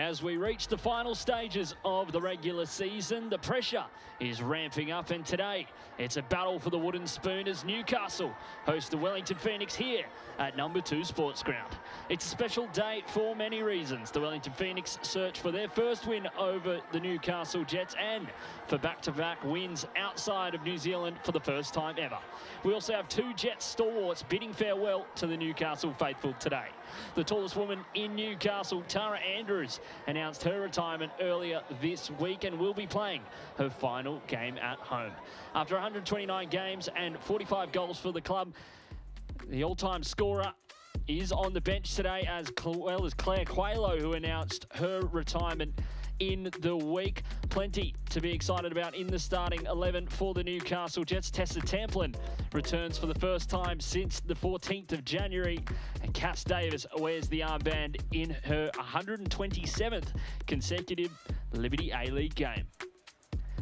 As we reach the final stages of the regular season, the pressure is ramping up, and today it's a battle for the wooden spoon as Newcastle host the Wellington Phoenix here at number 2 Sports Ground. It's a special day for many reasons. The Wellington Phoenix search for their first win over the Newcastle Jets and for back-to-back wins outside of New Zealand for the first time ever. We also have 2 Jets stalwarts bidding farewell to the Newcastle faithful today. The tallest woman in Newcastle, Tara Andrews, announced her retirement earlier this week and will be playing her final game at home. After 129 games and 45 goals for the club, the all-time scorer is on the bench today, as well as Claire Quaylo, who announced her retirement in the week. Plenty to be excited about in the starting 11 for the Newcastle Jets. Tessa Tamplin returns for the first time since the 14th of January, and Cass Davis wears the armband in her 127th consecutive Liberty A-League game.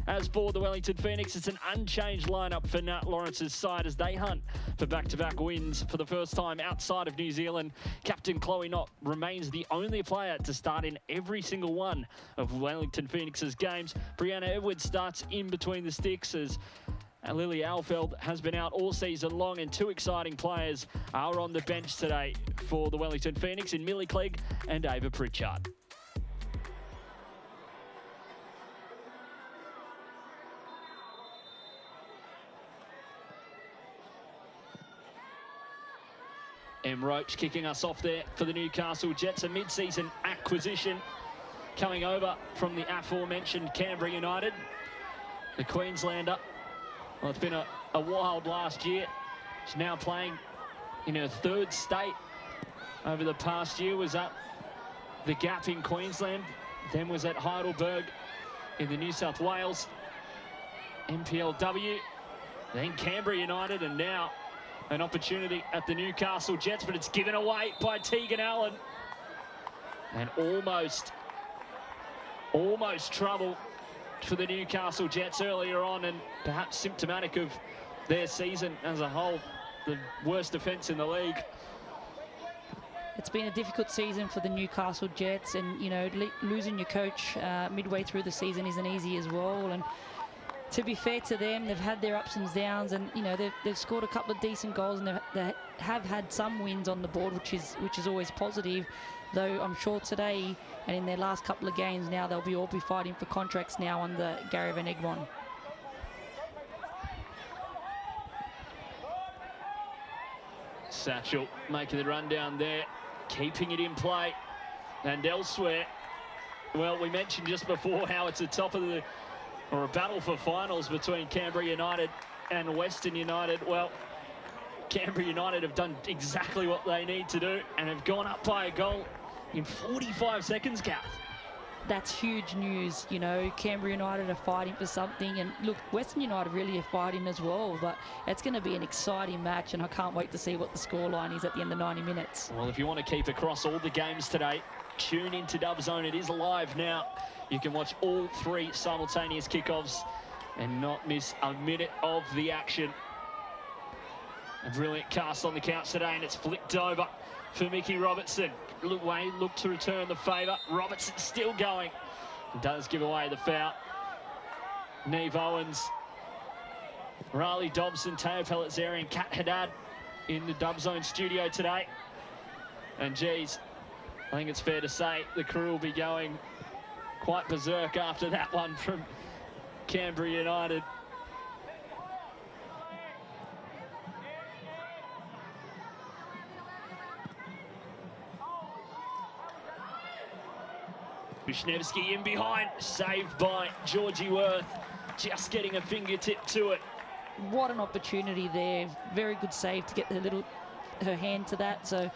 As for the Wellington Phoenix, it's an unchanged lineup for Nat Lawrence's side as they hunt for back-to-back wins for the first time outside of New Zealand. Captain Chloe Knott remains the only player to start in every single one of Wellington Phoenix's games. Brianna Edwards starts in between the sticks as Lily Alfeld has been out all season long, and 2 exciting players are on the bench today for the Wellington Phoenix in Millie Clegg and Ava Pritchard. M. Roach kicking us off there for the Newcastle Jets, a mid-season acquisition coming over from the aforementioned Canberra United. The Queenslander, well, it's been a wild last year. She's now playing in her 3rd state over the past year. Was at the Gap in Queensland, then was at Heidelberg in the New South Wales NPLW, then Canberra United, and now an opportunity at the Newcastle Jets, but it's given away by Tegan Allen. And almost trouble for the Newcastle Jets earlier on, and perhaps symptomatic of their season as a whole, the worst defence in the league. It's been a difficult season for the Newcastle Jets, and you know, losing your coach midway through the season isn't easy as well. And to be fair to them, they've had their ups and downs, and you know, they've scored a couple of decent goals, and they have had some wins on the board, which is always positive. Though I'm sure today and in their last couple of games now, they'll all be fighting for contracts now under Gary Van Egmond. Satchel making the run down there, keeping it in play. And elsewhere, well, we mentioned just before how it's a battle for finals between Canberra United and Western United. Well, Canberra United have done exactly what they need to do and have gone up by a goal in 45 seconds, Kath. That's huge news. You know, Canberra United are fighting for something, and look, Western United really are fighting as well, but it's going to be an exciting match, and I can't wait to see what the scoreline is at the end of 90 minutes. Well, if you want to keep across all the games today, tune into Dub Zone. It is live now. You can watch all 3 simultaneous kickoffs and not miss a minute of the action. A brilliant cast on the couch today, and it's flicked over for Mickey Robertson. Look to return the favour. Robertson still going. Does give away the foul. Neve Owens, Riley Dobson, Teo Pellizzeri and Kat Haddad in the Dub Zone studio today. And geez, I think it's fair to say the crew will be going quite berserk after that one from Canberra United. Wisniewski in behind, saved by Georgie Worth, just getting a fingertip to it. What an opportunity there. Very good save to get her hand to that. So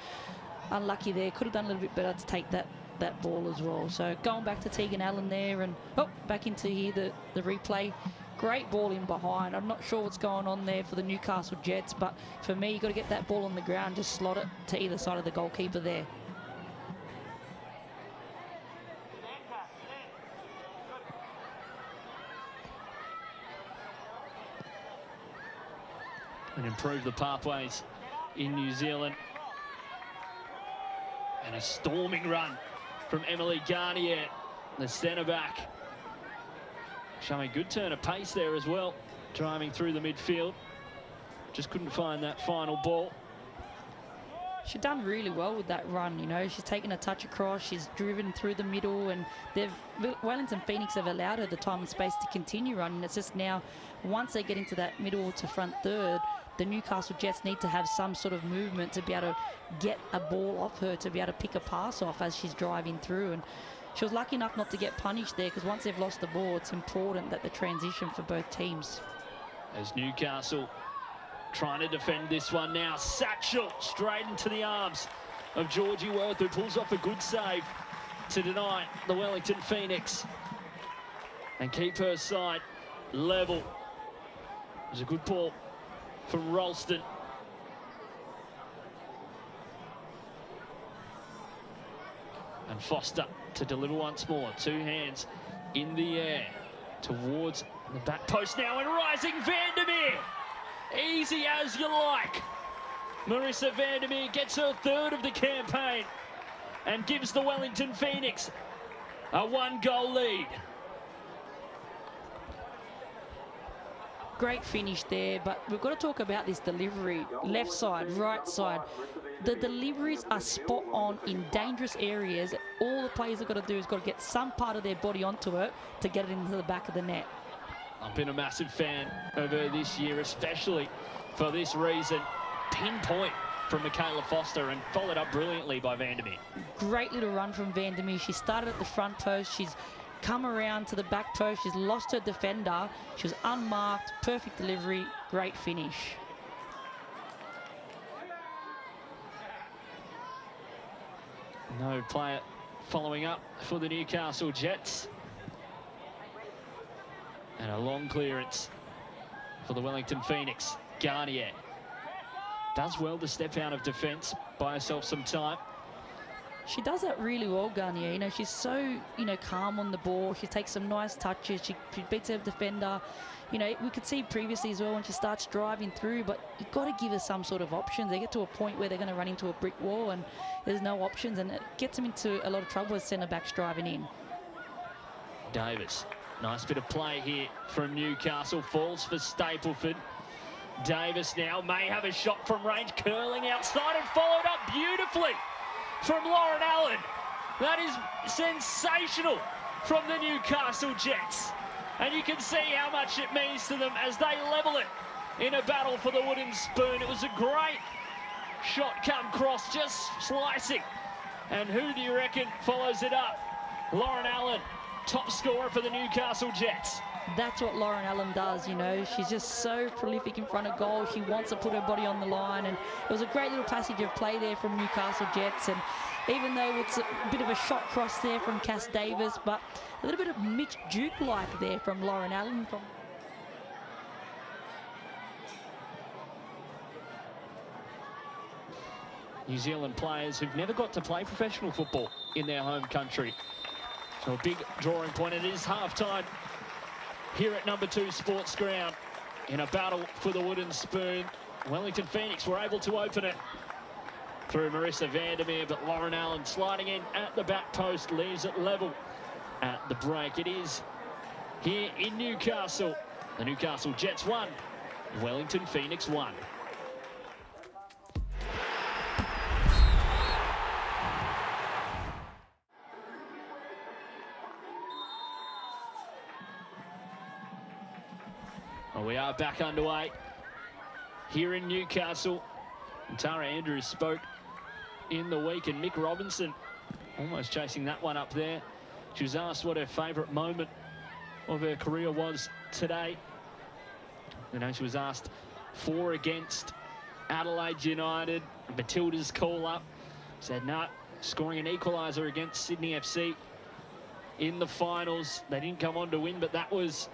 unlucky there. Could have done a little bit better to take that ball as well. So going back to Tegan Allen there, and back into here the replay. Great ball in behind. I'm not sure what's going on there for the Newcastle Jets, but for me, you've got to get that ball on the ground, just slot it to either side of the goalkeeper there. And improve the pathways in New Zealand. And a storming run from Emily Garnier, the centre-back. Showing good turn of pace there as well, driving through the midfield. Just couldn't find that final ball. She's done really well with that run, you know. She's taken a touch across, she's driven through the middle, and Wellington Phoenix have allowed her the time and space to continue running. It's just now, once they get into that middle to front third, the Newcastle Jets need to have some sort of movement to be able to get a ball off her, to be able to pick a pass off as she's driving through. And she was lucky enough not to get punished there, because once they've lost the ball, it's important that the transition for both teams. As Newcastle trying to defend this one now. Satchel straight into the arms of Georgie Worth, who pulls off a good save to deny the Wellington Phoenix and keep her side level. It was a good ball from Ralston. And Foster to deliver once more. Two hands in the air towards the back post now, and rising Vandermeer. Easy as you like. Marissa Vandermeer gets her third of the campaign and gives the Wellington Phoenix a 1-goal lead. Great finish there, but we've got to talk about this delivery. Left side, right side. The deliveries are spot on in dangerous areas. All the players have got to do is got to get some part of their body onto it to get it into the back of the net. I've been a massive fan of her this year, especially for this reason. Pinpoint from Michaela Foster and followed up brilliantly by Vandermeer. Great little run from Vandermeer. She started at the front post. She's come around to the back post. She's lost her defender. She was unmarked. Perfect delivery. Great finish. No player following up for the Newcastle Jets. And a long clearance for the Wellington Phoenix. Garnier does well to step out of defence, buy herself some time. She does that really well, Garnier. You know, she's so, calm on the ball. She takes some nice touches. She beats her defender. You know, we could see previously as well when she starts driving through, but you've got to give her some sort of options. They get to a point where they're going to run into a brick wall and there's no options, and it gets them into a lot of trouble as centre-backs driving in. Davis. Nice bit of play here from Newcastle. Falls for Stapleford. Davis now may have a shot from range, curling outside and followed up beautifully from Lauren Allen. That is sensational from the Newcastle Jets. And you can see how much it means to them as they level it in a battle for the wooden spoon. It was a great shot come cross, just slicing. And who do you reckon follows it up? Lauren Allen, top scorer for the Newcastle Jets. That's what Lauren Allen does, She's just so prolific in front of goal. She wants to put her body on the line, and it was a great little passage of play there from Newcastle Jets. And even though it's a bit of a shot cross there from Cass Davis, but a little bit of Mitch Duke-like there from Lauren Allen. New Zealand players who've never got to play professional football in their home country. So a big drawing point. It is half-time here at number 2 Sports Ground in a battle for the wooden spoon. Wellington Phoenix were able to open it through Marissa Vandermeer, but Lauren Allen sliding in at the back post leaves it level at the break. It is here in Newcastle. The Newcastle Jets 1, Wellington Phoenix 1. Well, we are back underway here in Newcastle. And Tara Andrews spoke in the week, and Mick Robinson almost chasing that one up there. She was asked what her favourite moment of her career was today. She was asked for against Adelaide United. Matilda's call up. Said no, scoring an equaliser against Sydney FC in the finals. They didn't come on to win, but that was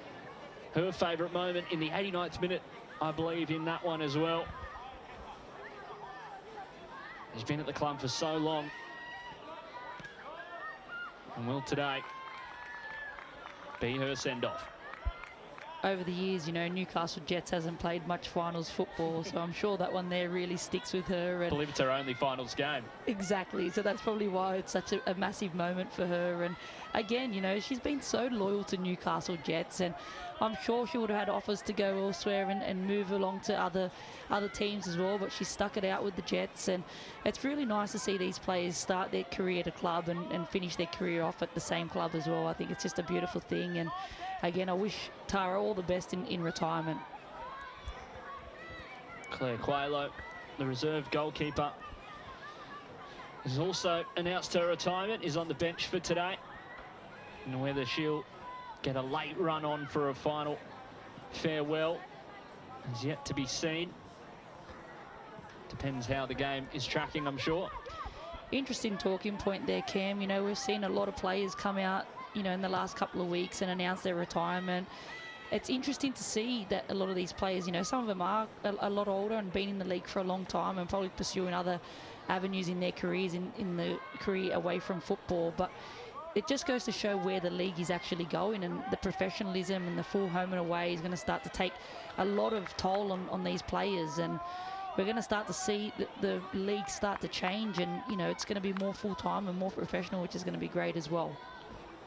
her favourite moment in the 89th minute, I believe, in that one as well. She's been at the club for so long, and will today be her send-off. over the years, you know, Newcastle Jets hasn't played much finals football, so I'm sure that one there really sticks with her. And I believe it's her only finals game. Exactly, so that's probably why it's such a massive moment for her. And again, you know, she's been so loyal to Newcastle Jets, and I'm sure she would have had offers to go elsewhere and move along to other teams as well, but she stuck it out with the Jets. And it's really nice to see these players start their career at a club and finish their career off at the same club as well. I think it's just a beautiful thing, and again, I wish Tara all the best in retirement. Claire Quaylo, the reserve goalkeeper, has also announced her retirement, is on the bench for today. And whether she'll get a late run on for a final farewell is yet to be seen. Depends how the game is tracking, I'm sure. Interesting talking point there, Cam. You know, we've seen a lot of players come out, you know, in the last couple of weeks and announce their retirement. It's interesting to see that a lot of these players, you know, some of them are a lot older and been in the league for a long time and probably pursuing other avenues in their careers, in the career away from football. But it just goes to show where the league is actually going, and the professionalism and the full home and away is going to start to take a lot of toll on these players. And we're going to start to see the league start to change, and, you know, it's going to be more full-time and more professional, which is going to be great as well.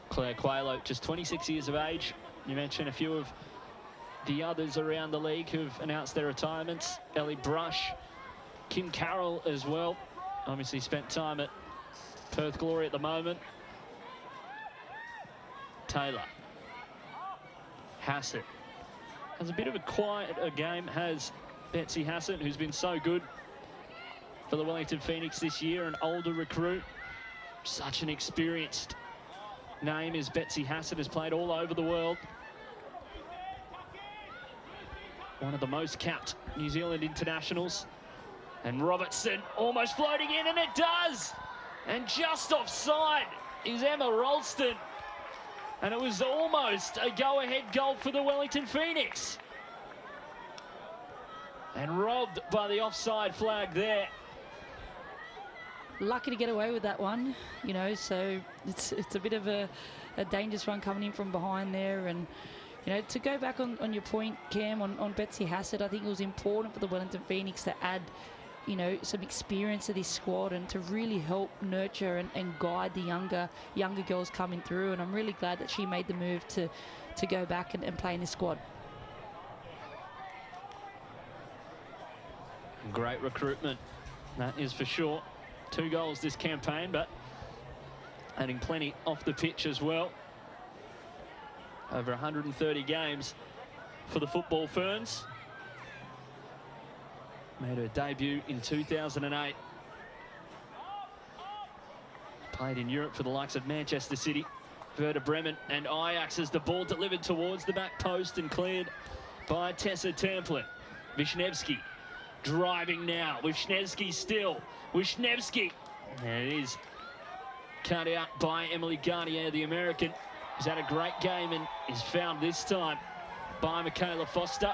Claire Quaylo, just 26 years of age. You mentioned a few of the others around the league who've announced their retirements. Ellie Brush, Kim Carroll as well. Obviously spent time at Perth Glory at the moment. Taylor. Hassett. Has a bit of a quieter game, has Betsy Hassett, who's been so good for the Wellington Phoenix this year, an older recruit. Such an experienced name is Betsy Hassett, has played all over the world. One of the most capped New Zealand internationals. And Robertson almost floating in, and it does! And just offside is Emma Ralston. And it was almost a go-ahead goal for the Wellington Phoenix. And robbed by the offside flag there. Lucky to get away with that one, you know, so it's a bit of a dangerous one coming in from behind there. And, you know, to go back on your point, Cam, on Betsy Hassett, I think it was important for the Wellington Phoenix to add, you know, some experience to this squad and to really help nurture and guide the younger girls coming through. And I'm really glad that she made the move to go back and play in this squad. Great recruitment, that is for sure. 2 goals this campaign, but adding plenty off the pitch as well. Over 130 games for the Football Ferns. Made her debut in 2008. Played in Europe for the likes of Manchester City, Werder Bremen and Ajax, as the ball delivered towards the back post and cleared by Tessa Templin. Wisniewski driving now. Wisniewski still. Wisniewski. And it is cut out by Emily Garnier, the American, who's had a great game and is found this time by Michaela Foster.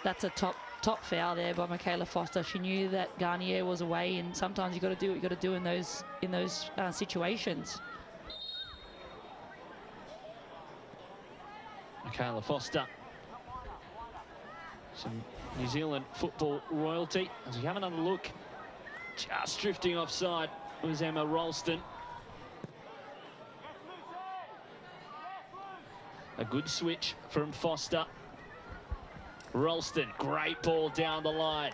That's a top foul there by Michaela Foster. She knew that Garnier was away, and sometimes you got to do what you got to do in those situations. Michaela Foster, some New Zealand football royalty. As we have another look, just drifting offside was Emma Ralston. A good switch from Foster. Ralston, great ball down the line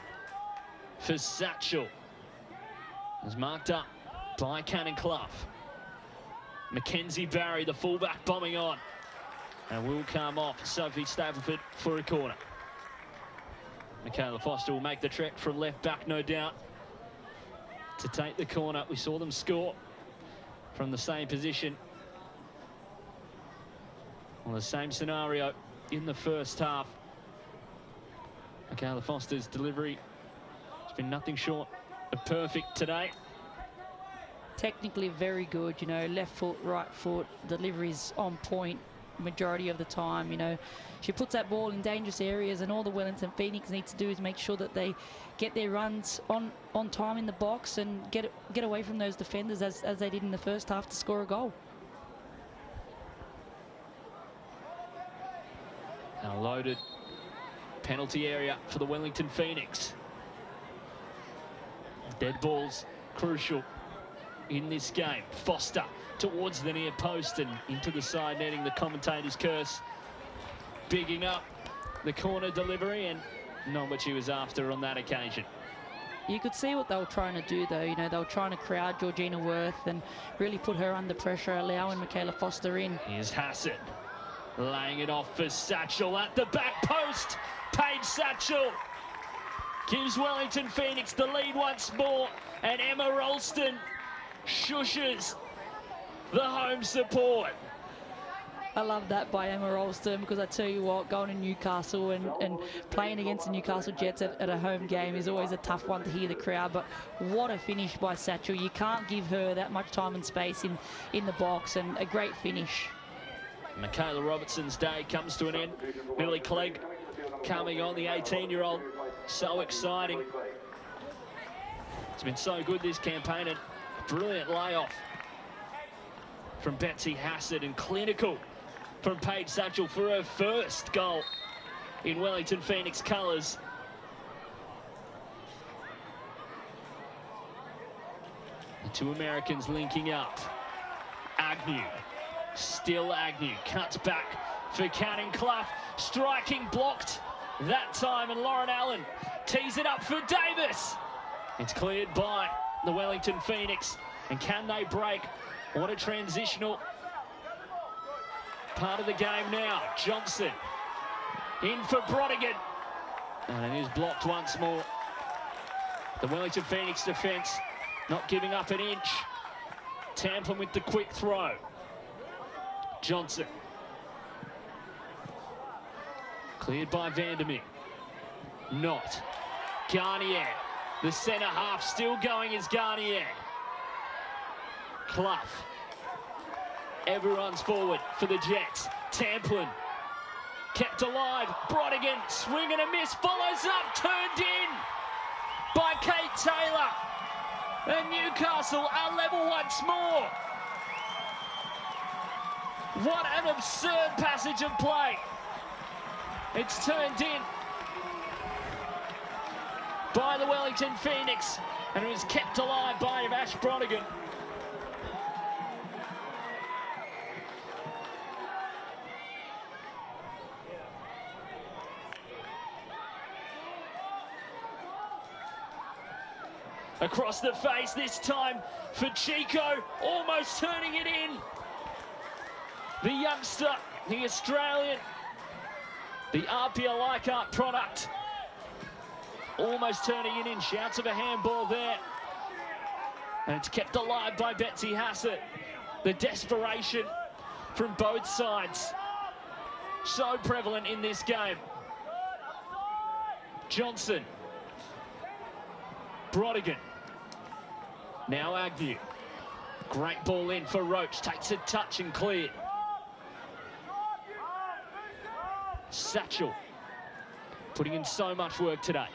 for Satchel. Is marked up by Cannon Clough. Mackenzie Barry, the fullback, bombing on. And will come off Sophie Stapleford for a corner. Michaela Foster will make the trek from left back, no doubt, to take the corner. We saw them score from the same position. On the same scenario in the first half. Michaela Foster's delivery has been nothing short of perfect today. Technically very good, you know, left foot, right foot, deliveries on point majority of the time. You know, she puts that ball in dangerous areas, and all the Wellington Phoenix need to do is make sure that they get their runs on time in the box and get away from those defenders as they did in the first half to score a goal. A loaded penalty area for the Wellington Phoenix. Dead balls crucial in this game. Foster towards the near post and into the side netting, the commentator's curse. Bigging up the corner delivery, and not what she was after on that occasion. You could see what they were trying to do, though. You know, they were trying to crowd Georgina Worth and really put her under pressure, allowing Michaela Foster in. Here's Hassett laying it off for Satchel at the back post. Paige Satchel gives Wellington Phoenix the lead once more, and Emma Ralston shushes the home support. I love that by Emma Ralston, because I tell you what, going to Newcastle and playing against the Newcastle Jets at a home game is always a tough one to hear the crowd. But what a finish by Satchel. You can't give her that much time and space in the box, and a great finish. Michaela Robertson's day comes to an end. Millie Clegg coming on, the 18-year-old. So exciting. It's been so good this campaign, and brilliant layoff from Betsy Hassett, and clinical from Paige Satchel for her first goal in Wellington Phoenix colours. The two Americans linking up. Agnew, still Agnew, cuts back for Cannon Clough, striking blocked that time, and Lauren Allen tees it up for Davis. It's cleared by the Wellington Phoenix, and can they break? What a transitional part of the game now. Johnson in for Brodigan, and it is blocked once more. The Wellington Phoenix defence not giving up an inch. Tamplin with the quick throw. Johnson cleared by Vandermeer. Not Garnier. The centre half still going is Garnier. Clough. Everyone's forward for the Jets. Tamplin kept alive. Brodigan, swing and a miss, follows up, turned in by Kate Taylor. And Newcastle are level once more. What an absurd passage of play. It's turned in by the Wellington Phoenix, and it was kept alive by Ash Brodigan. Across the face this time for Chico, almost turning it in. The youngster, the Australian, the RPL Leichhardt product, almost turning it in. Shouts of a handball there. And it's kept alive by Betsy Hassett. The desperation from both sides, so prevalent in this game. Johnson. Brodigan. Now Agnew. Great ball in for Roach. Takes a touch and cleared. Satchel putting in so much work today.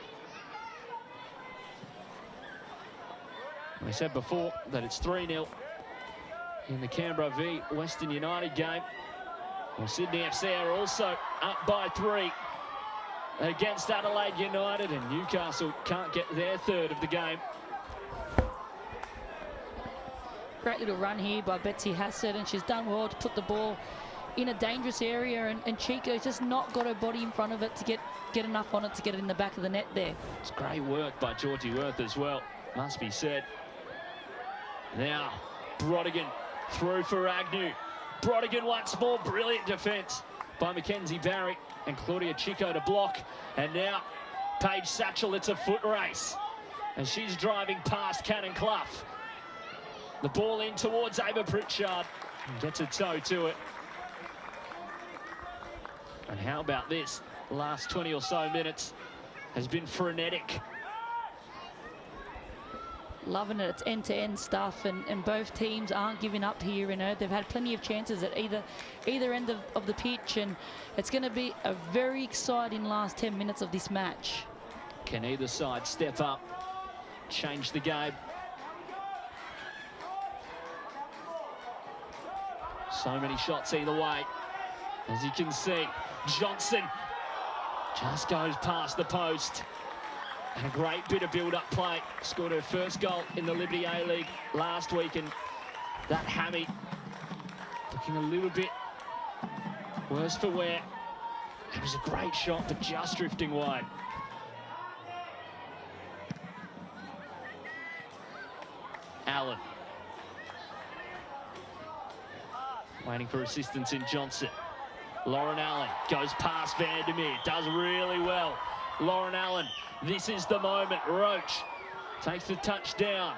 We said before that it's 3-0 in the Canberra v Western United game. Well, Sydney FC are also up by 3 against Adelaide United, and Newcastle can't get their third of the game. Great little run here by Betsy Hassett, and she's done well to put the ball in a dangerous area, and Chico's just not got her body in front of it to get enough on it to get it in the back of the net there. It's great work by Georgie Worth as well, must be said. Now, Brodigan through for Agnew. Brodigan once more, brilliant defence by Mackenzie Barry and Claudia Chico to block. And now, Paige Satchel, it's a foot race. And she's driving past Cannon Clough. The ball in towards Ava Pritchard. And gets a toe to it. And how about this? Last 20 or so minutes has been frenetic. Loving it. It's end-to-end stuff, and both teams aren't giving up here. You know, they've had plenty of chances at either end of the pitch, and it's going to be a very exciting last 10 minutes of this match. Can either side step up, change the game? So many shots either way. As you can see, Johnson just goes past the post. And a great bit of build-up play. Scored her first goal in the Liberty A-League last week, and that hammy looking a little bit worse for wear. It was a great shot, but just drifting wide. Allen. Waiting for assistance in Johnson. Lauren Allen goes past Vandermeer, does really well. Lauren Allen, this is the moment. Roach takes the touchdown.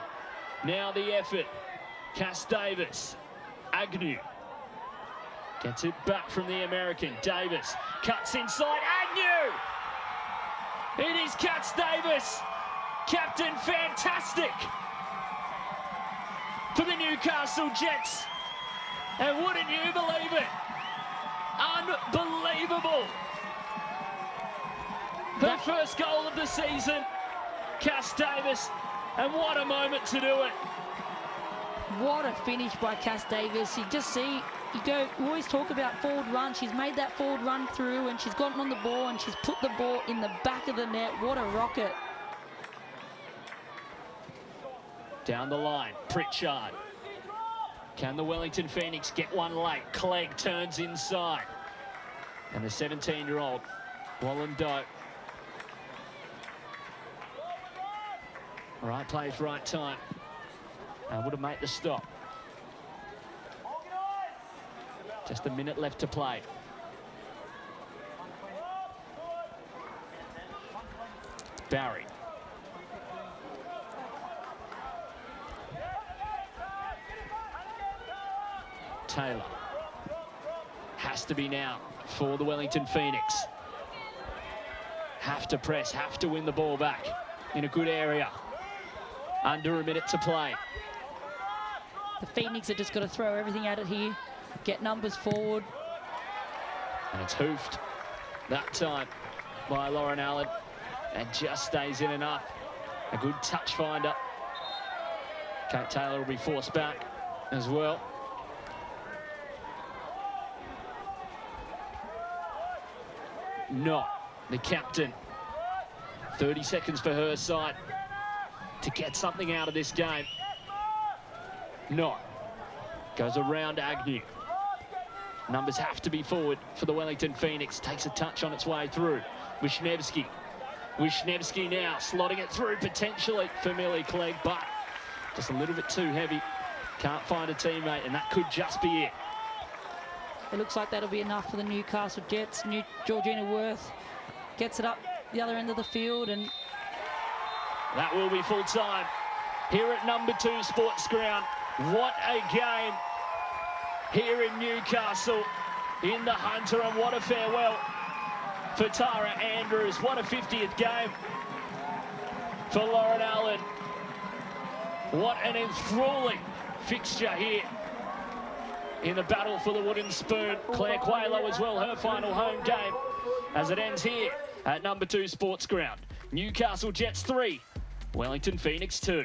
Now the effort. Cass Davis. Agnew gets it back from the American. Davis cuts inside. Agnew! It is Cass Davis. Captain fantastic for the Newcastle Jets. And wouldn't you believe it? Unbelievable. Her first goal of the season, Cass Davis, and what a moment to do it. What a finish by Cass Davis. You just see, you always talk about forward run. She's made that forward run through, and she's gotten on the ball, and she's put the ball in the back of the net. What a rocket. Down the line, Pritchard. Can the Wellington Phoenix get one late? Clegg turns inside. And the 17-year-old Wallen-Doe. Right place, right time. Able to make the stop. Just a minute left to play. Barry. Taylor. Has to be now for the Wellington Phoenix. Have to press, have to win the ball back in a good area. Under a minute to play. The Phoenix are just got to throw everything at it here. Get numbers forward. And it's hoofed that time by Lauren Allen. And just stays in enough. A good touch finder. Kate Taylor will be forced back as well. Not the captain. 30 seconds for her side to get something out of this game. Not. Goes around Agnew. Numbers have to be forward for the Wellington Phoenix. Takes a touch on its way through. Wisniewski. Wisniewski now slotting it through potentially for Millie Clegg, but just a little bit too heavy. Can't find a teammate, and that could just be it. It looks like that'll be enough for the Newcastle Jets. Georgina Worth gets it up the other end of the field, and that will be full time here at number 2 Sports Ground. What a game here in Newcastle in the Hunter, and what a farewell for Tara Andrews. What a 50th game for Lauren Allen. What an enthralling fixture here in the battle for the wooden spoon. Claire Quaylo as well, her final home game as it ends here at number 2 Sports Ground. Newcastle Jets 3, Wellington Phoenix 2.